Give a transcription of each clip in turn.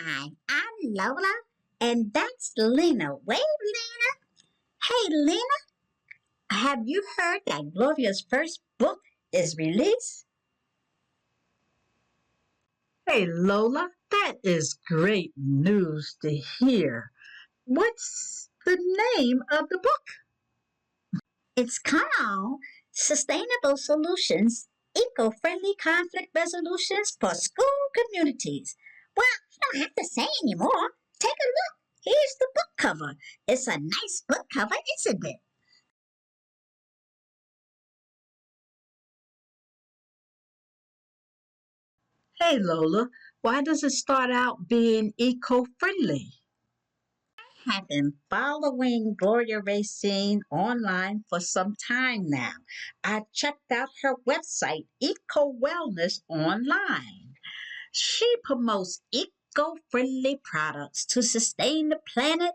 Hi, I'm Lola, and that's Lena. Wave, Lena. Hey, Lena, have you heard that Gloria's first book is released? Hey Lola, that is great news to hear. What's the name of the book? It's called Sustainable Solutions Eco Friendly Conflict Resolutions for School Communities. Well, you don't have to say anymore. Take a look. Here's the book cover. It's a nice book cover, isn't it? Hey Lola, why does it start out being eco-friendly? Have been following Gloria Racine online for some time now. I checked out her website, Eco Wellness Online. She promotes eco friendly products to sustain the planet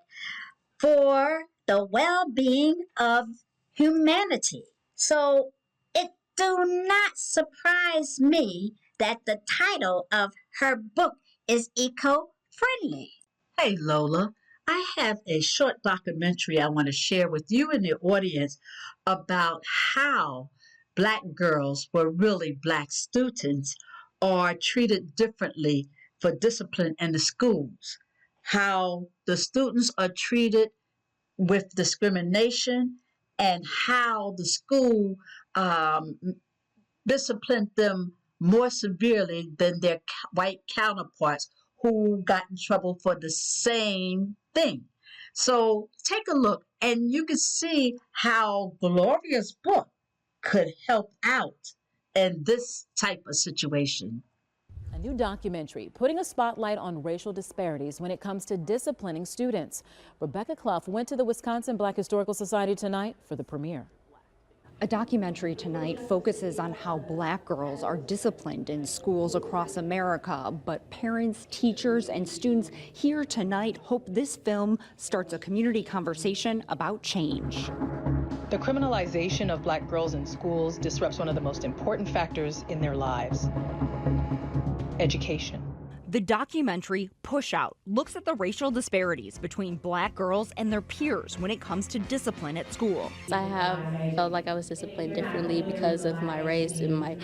for the well being of humanity. So it do not surprise me that the title of her book is eco friendly. Hey Lola, I have a short documentary I want to share with you and the audience about how black girls, were really black students, are treated differently for discipline in the schools. How the students are treated with discrimination and how the school um, disciplined them more severely than their white counterparts who got in trouble for the same thing. So take a look and you can see how Gloria's book could help out in this type of situation. A new documentary putting a spotlight on racial disparities when it comes to disciplining students. Rebecca Clough went to the Wisconsin Black Historical Society tonight for the premiere. A documentary tonight focuses on how black girls are disciplined in schools across America, but parents, teachers, and students here tonight hope this film starts a community conversation about change. The criminalization of black girls in schools disrupts one of the most important factors in their lives: education. The documentary, Push Out, looks at the racial disparities between black girls and their peers when it comes to discipline at school. I have felt like I was disciplined differently because of my race and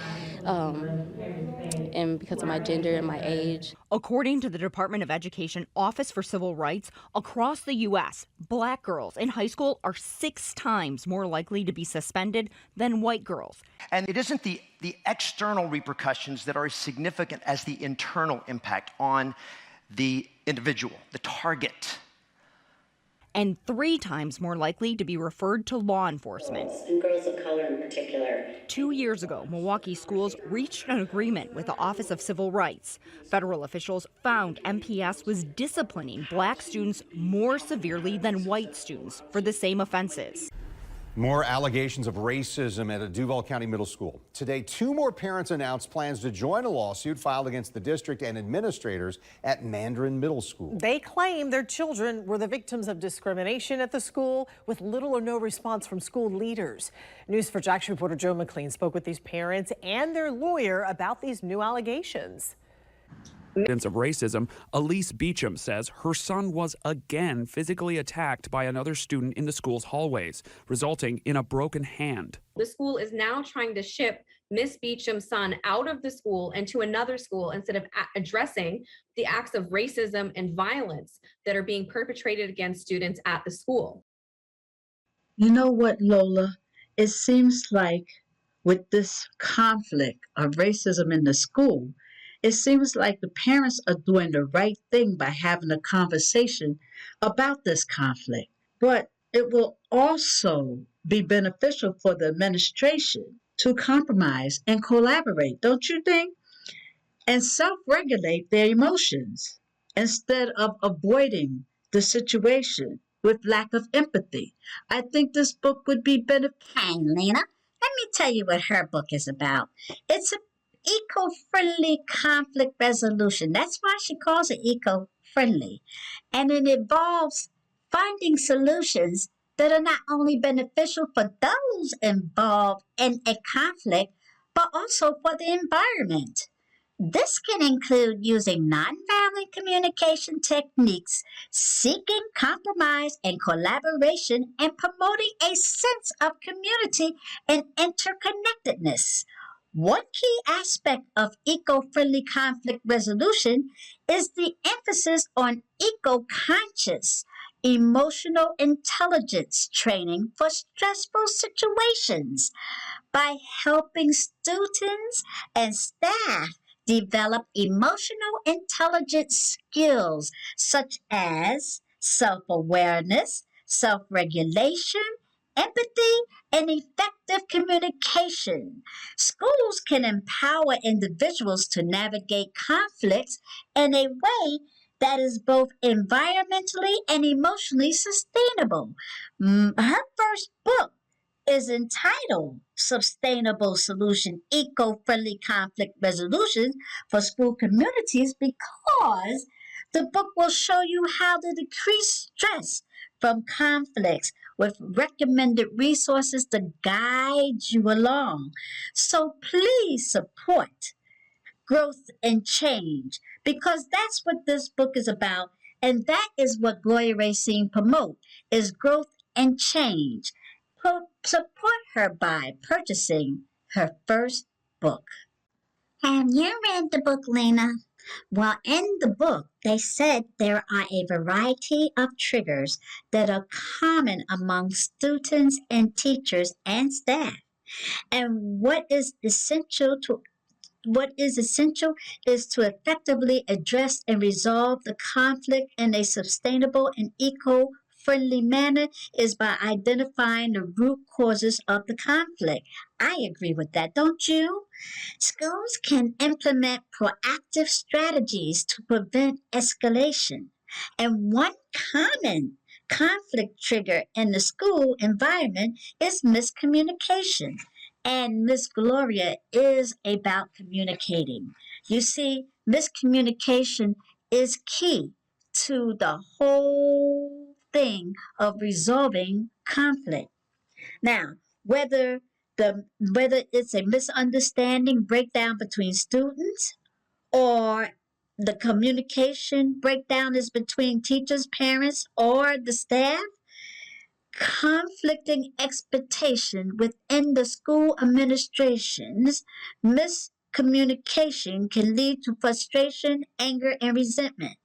and because of my gender and my age. According to the Department of Education Office for Civil Rights, across the U.S., black girls in high school are 6 times more likely to be suspended than white girls. And it isn't the external repercussions that are as significant as the internal impact on the individual, the target. And 3 times more likely to be referred to law enforcement. And girls of color in particular. 2 years ago, Milwaukee schools reached an agreement with the Office of Civil Rights. Federal officials found MPS was disciplining black students more severely than white students for the same offenses. More allegations of racism at a Duval County middle school. Today, 2 more parents announced plans to join a lawsuit filed against the district and administrators at Mandarin Middle School. They claim their children were the victims of discrimination at the school, with little or no response from school leaders. News4Jax reporter Joe McLean spoke with these parents and their lawyer about these new allegations. Evidence of racism, Elise Beecham says her son was again physically attacked by another student in the school's hallways, resulting in a broken hand. The school is now trying to ship Miss Beecham's son out of the school and to another school instead of addressing the acts of racism and violence that are being perpetrated against students at the school. You know what, Lola? It seems like with this conflict of racism in the school, it seems like the parents are doing the right thing by having a conversation about this conflict. But it will also be beneficial for the administration to compromise and collaborate, don't you think? And self-regulate their emotions instead of avoiding the situation with lack of empathy. I think this book would be beneficial. Hey, Lena, let me tell you what her book is about. It's a eco-friendly conflict resolution. That's why she calls it eco-friendly. And it involves finding solutions that are not only beneficial for those involved in a conflict, but also for the environment. This can include using nonviolent communication techniques, seeking compromise and collaboration, and promoting a sense of community and interconnectedness. One key aspect of eco-friendly conflict resolution is the emphasis on eco-conscious emotional intelligence training for stressful situations. By helping students and staff develop emotional intelligence skills such as self awareness, self regulation, empathy, and effective communication. Schools can empower individuals to navigate conflicts in a way that is both environmentally and emotionally sustainable. Her first book is entitled Sustainable Solution Eco-Friendly Conflict Resolution for School Communities because the book will show you how to decrease stress from conflicts with recommended resources to guide you along. So please support growth and change because that's what this book is about, and that is what Gloria Racine promotes is growth and change. Support her by purchasing her first book. Have you read the book, Lena? Well, in the book, they said there are a variety of triggers that are common among students and teachers and staff. And what is essential is to effectively address and resolve the conflict in a sustainable and eco-friendly manner is by identifying the root causes of the conflict. I agree with that, don't you? Schools can implement proactive strategies to prevent escalation. And one common conflict trigger in the school environment is miscommunication. And Miss Gloria is about communicating. You see, miscommunication is key to the whole thing of resolving conflict. Now, whether it's a misunderstanding breakdown between students or the communication breakdown is between teachers, parents, or the staff, conflicting expectation within the school administrations, miscommunication can lead to frustration, anger, and resentment.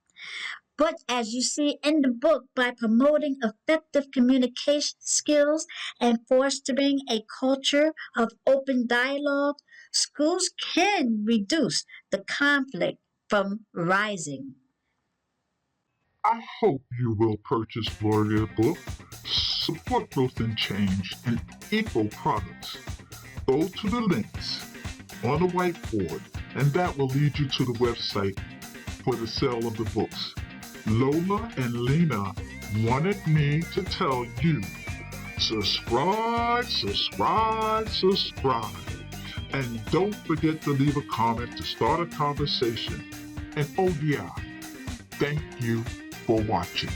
But as you see in the book, by promoting effective communication skills and fostering a culture of open dialogue, schools can reduce the conflict from rising. I hope you will purchase Gloria's book, Support Growth and Change, and Eco Products. Go to the links on the whiteboard, and that will lead you to the website for the sale of the books. Lola and Lena wanted me to tell you, subscribe, subscribe, subscribe. And don't forget to leave a comment to start a conversation. And oh yeah, thank you for watching.